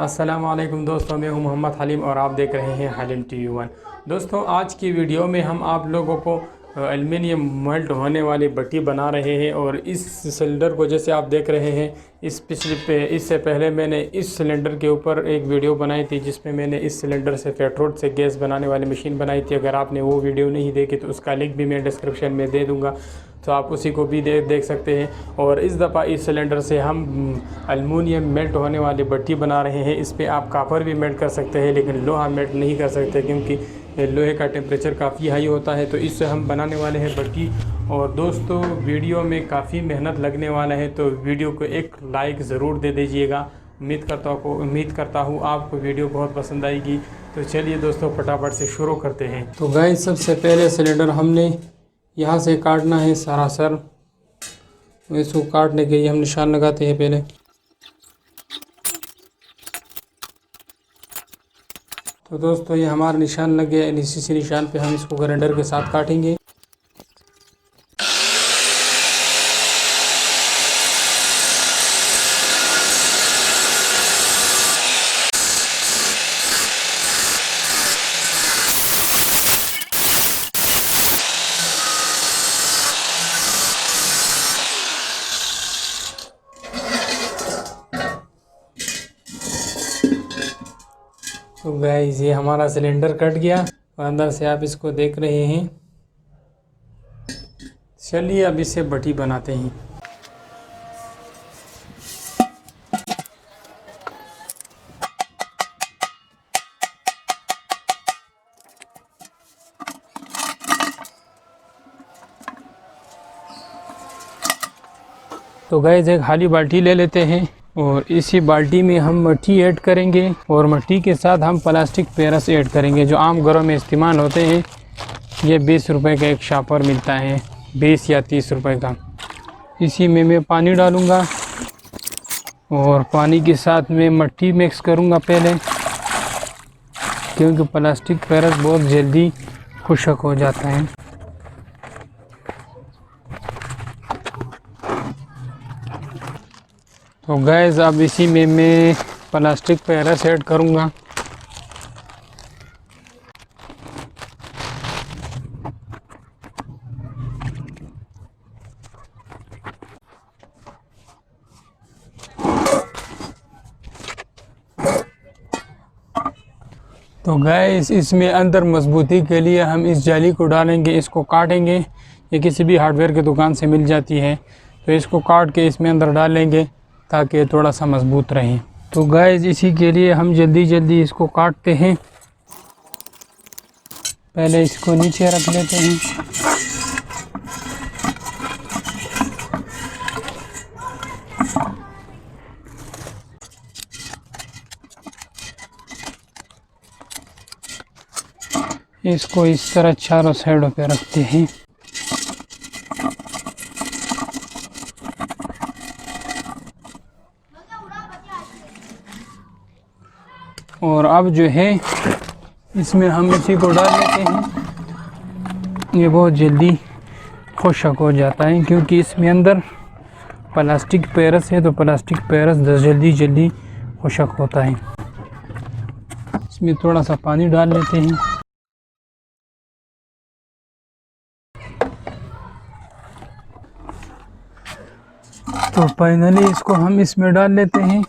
अस्सलाम वालेकुम दोस्तों, मैं हूं मोहम्मद हलीम और आप देख रहे हैं हलीम टीवी वन। दोस्तों, आज की वीडियो में हम आप लोगों को एल्युमिनियम मेल्ट होने वाली भट्टी बना रहे हैं। और इस सिलेंडर को जैसे आप देख रहे हैं, इससे पहले मैंने इस सिलेंडर के ऊपर एक वीडियो बनाई थी जिसमें मैंने इस सिलेंडर से पेट्रोल से गैस बनाने वाली मशीन बनाई थी। अगर आपने वो वीडियो नहीं देखी तो उसका लिंक भी मैं डिस्क्रिप्शन में दे दूँगा, तो आप उसी को भी देख सकते हैं। और इस दफ़ा इस सिलेंडर से हम एल्युमिनियम मेल्ट होने वाली भट्टी बना रहे हैं। इस पर आप कापर भी मेल्ट कर सकते हैं, लेकिन लोहा मेल्ट नहीं कर सकते क्योंकि लोहे का टेम्परेचर काफ़ी हाई होता है। तो इससे हम बनाने वाले हैं भट्टी। और दोस्तों, वीडियो में काफ़ी मेहनत लगने वाला है, तो वीडियो को एक लाइक ज़रूर दे दीजिएगा। उम्मीद करता हूँ आपको वीडियो बहुत पसंद आएगी। तो चलिए दोस्तों, फटाफट से शुरू करते हैं। तो गाइस, सबसे पहले सिलेंडर हमने यहाँ से काटना है सरासर। इसको काटने के लिए हम निशान लगाते हैं पहले। तो दोस्तों, ये हमारा निशान लग गया। इसी निशान पे हम इसको ग्राइंडर के साथ काटेंगे। तो गाइस, ये हमारा सिलेंडर कट गया और अंदर से आप इसको देख रहे हैं। चलिए अब इसे भट्टी बनाते हैं। तो गाइस, एक खाली बाल्टी ले लेते हैं और इसी बाल्टी में हम मिट्टी ऐड करेंगे और मिट्टी के साथ हम प्लास्टिक पेरस ऐड करेंगे जो आम घरों में इस्तेमाल होते हैं। ये 20 रुपए का एक शापर मिलता है, 20 या 30 रुपए का। इसी में मैं पानी डालूँगा और पानी के साथ में मिट्टी मिक्स करूँगा पहले, क्योंकि प्लास्टिक पेरस बहुत जल्दी खुश्क हो जाता है। तो गैस, अब इसी में मैं प्लास्टिक पेरस ऐड करूँगा। तो गैस, इसमें अंदर मजबूती के लिए हम इस जाली को डालेंगे, इसको काटेंगे। ये किसी भी हार्डवेयर की दुकान से मिल जाती है। तो इसको काट के इसमें अंदर डालेंगे ताकि थोड़ा सा मजबूत रहे। तो गैस, इसी के लिए हम जल्दी इसको काटते हैं। पहले इसको नीचे रख लेते हैं। इसको इस तरह चारों साइडों पे रखते हैं। और अब जो है इसमें हम इसी को डाल लेते हैं। ये बहुत जल्दी खुश्क हो जाता है क्योंकि इसमें अंदर प्लास्टिक पेरस है, तो प्लास्टिक पेरस जल्दी खुश्क होता है। इसमें थोड़ा सा पानी डाल लेते हैं। तो फाइनली इसको हम इसमें डाल लेते हैं।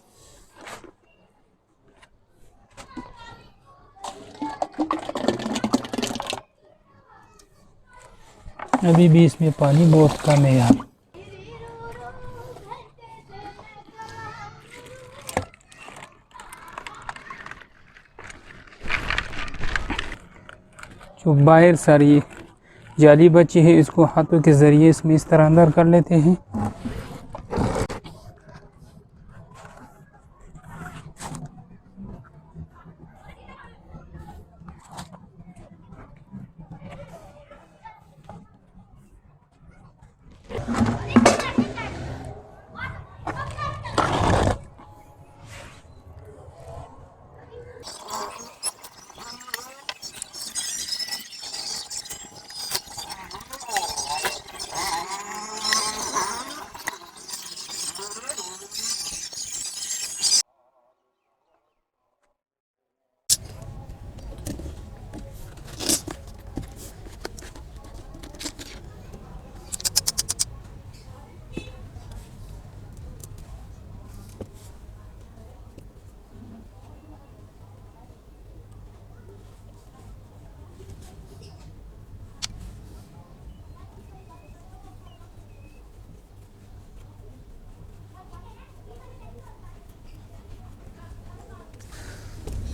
अभी भी इसमें पानी बहुत कम है यार। जो बाहर सारी जाली बची है, इसको हाथों के ज़रिए इसमें इस तरह अंदर कर लेते हैं।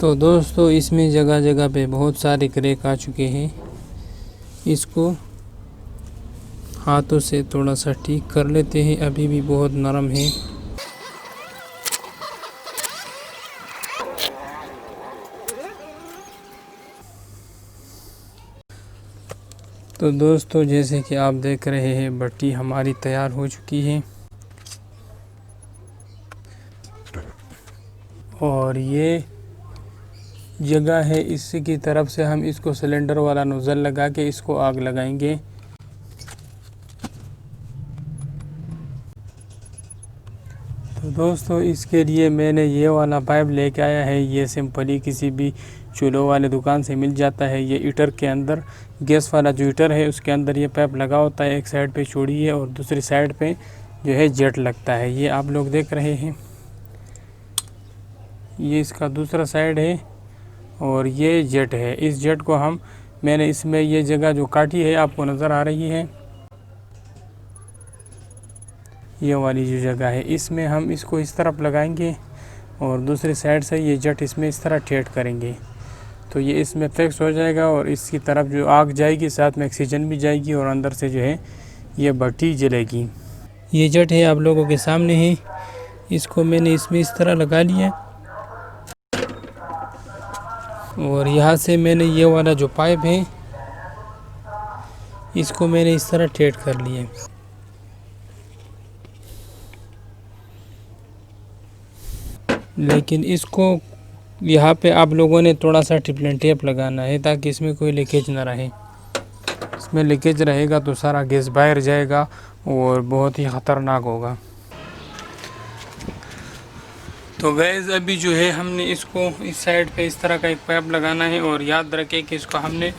तो दोस्तों इसमें जगह जगह पे बहुत सारे क्रैक आ चुके हैं। इसको हाथों से थोड़ा सा ठीक कर लेते हैं, अभी भी बहुत नरम है। तो दोस्तों जैसे कि आप देख रहे हैं भट्टी हमारी तैयार हो चुकी है और ये जगह है, इसकी तरफ से हम इसको सिलेंडर वाला नोज़ल लगा के इसको आग लगाएंगे। तो दोस्तों इसके लिए मैंने ये वाला पाइप लेके आया है। ये सिंपली किसी भी चूल्हों वाले दुकान से मिल जाता है। ये हीटर के अंदर, गैस वाला जो हीटर है उसके अंदर ये पाइप लगा होता है। एक साइड पे चूड़ी है और दूसरी साइड पे जो है जेट लगता है। ये आप लोग देख रहे हैं, ये इसका दूसरा साइड है और ये जेट है। इस जेट को मैंने इसमें ये जगह जो काटी है आपको नज़र आ रही है, ये वाली जो जगह है, इसमें हम इसको इस तरफ लगाएंगे और दूसरी साइड से ये जेट इसमें इस तरह ठेठ करेंगे तो ये इसमें फिक्स हो जाएगा और इसकी तरफ जो आग जाएगी साथ में ऑक्सीजन भी जाएगी और अंदर से जो है ये भट्टी जलेगी। ये जेट है आप लोगों के सामने है, इसको मैंने इसमें इस तरह लगा लिया और यहाँ से मैंने ये वाला जो पाइप है इसको मैंने इस तरह ठेठ कर लिया। लेकिन इसको यहाँ पे आप लोगों ने थोड़ा सा ट्रिपल टेप लगाना है ताकि इसमें कोई लीकेज ना रहे। इसमें लीकेज रहेगा तो सारा गैस बाहर जाएगा और बहुत ही ख़तरनाक होगा। तो गैस अभी जो है हमने इसको इस साइड पे इस तरह का एक पाइप लगाना है और याद रखें कि इसको हमने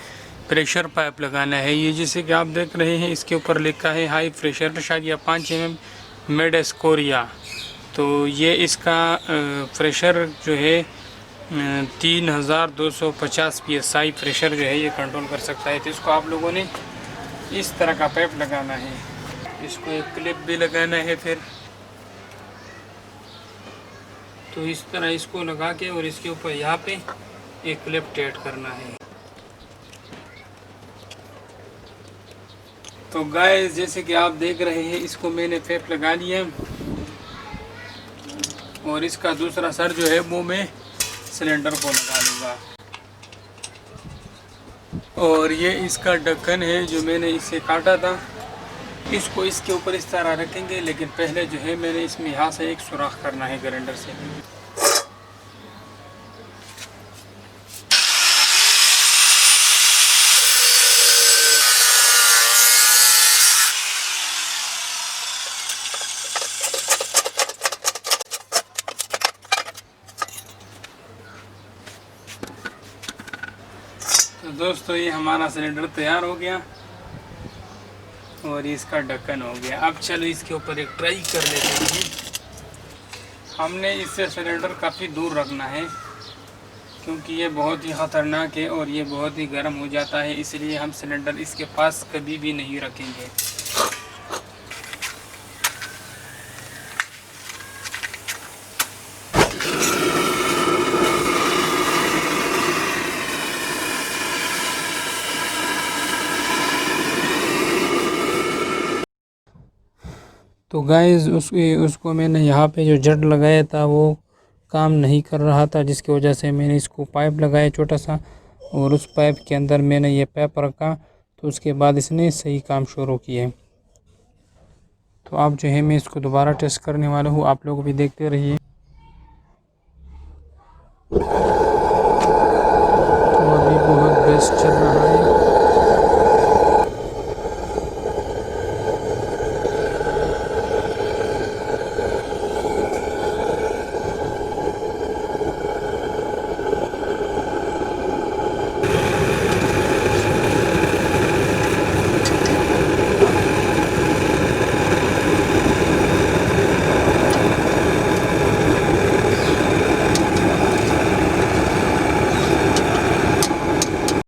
प्रेशर पाइप लगाना है। ये जैसे कि आप देख रहे हैं इसके ऊपर लिखा है हाई प्रेशर, शायद या 5 mm मेड स्कोरिया। तो ये इसका प्रेशर जो है 3250 PSI प्रेशर जो है ये कंट्रोल कर सकता है। तो इसको आप लोगों ने इस तरह का पाइप लगाना है। इसको एक क्लिप भी लगाना है फिर, तो इस तरह इसको लगा के और इसके ऊपर यहाँ पे एक क्लिप टाइट करना है। तो गाइस जैसे कि आप देख रहे हैं इसको मैंने पाइप लगा लिया और इसका दूसरा सर जो है वो मैं सिलेंडर को लगा लूँगा। और ये इसका ढक्कन है जो मैंने इसे काटा था, इसको इसके ऊपर इस तरह रखेंगे। लेकिन पहले जो है मैंने इसमें यहाँ से एक सुराख करना है ग्राइंडर से। तो दोस्तों ये हमारा सिलेंडर तैयार हो गया और इसका ढक्कन हो गया। अब चलो इसके ऊपर एक ट्राई कर लेते हैं। हमने इससे सिलेंडर काफ़ी दूर रखना है क्योंकि ये बहुत ही ख़तरनाक है और ये बहुत ही गर्म हो जाता है, इसलिए हम सिलेंडर इसके पास कभी भी नहीं रखेंगे। तो गाइस उसको मैंने यहाँ पे जो जट लगाया था वो काम नहीं कर रहा था, जिसकी वजह से मैंने इसको पाइप लगाया छोटा सा और उस पाइप के अंदर मैंने ये पाइप रखा तो उसके बाद इसने सही काम शुरू किया। तो आप जो है मैं इसको दोबारा टेस्ट करने वाला हूँ, आप लोग भी देखते रहिए।